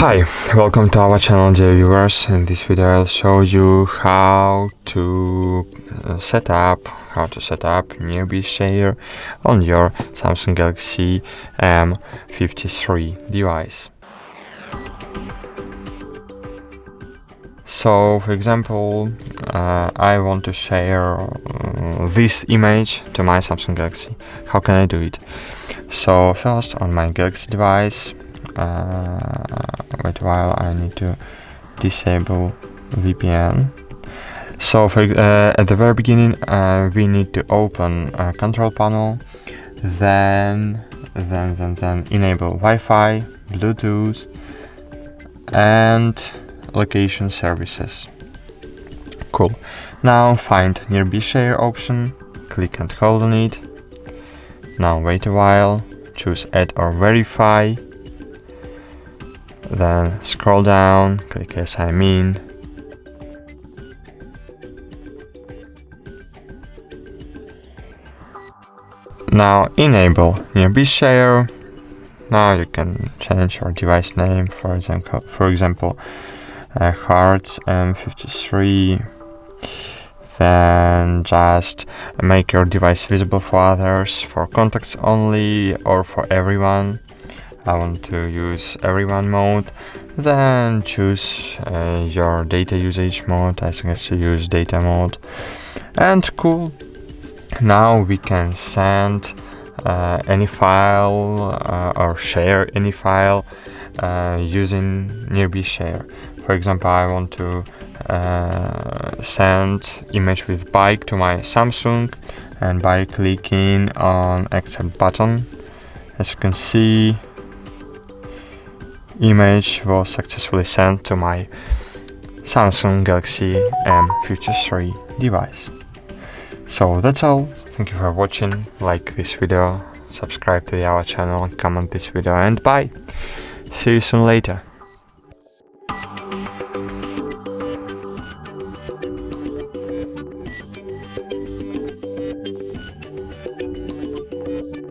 Hi, welcome to our channel, dear viewers. In this video I'll show you how to set up nearby share on your Samsung Galaxy M23 device. So, for example, I want to share this image to my Samsung Galaxy. How can I do it? So first, on my Galaxy device, wait a while, I need to disable VPN. So at the very beginning, we need to open a control panel, then enable Wi-Fi, Bluetooth, and location services. Cool. Now find nearby share option, click and hold on it. Now wait a while, choose add or verify, then scroll down, click yes I'm in. Now enable nearby share. Now you can change your device name, for example Hearts M23. Then just make your device visible for others, for contacts only or for everyone. I want to use everyone mode. Then choose your data usage mode. I suggest to use data mode. And cool. Now we can send any file or share any file using nearby share. For example, I want to send image with bike to my Samsung, and by clicking on accept button, as you can see, image was successfully sent to my Samsung Galaxy M23 device. So that's all. Thank you for watching. Like this video, subscribe to our channel, comment this video, and bye. See you soon later.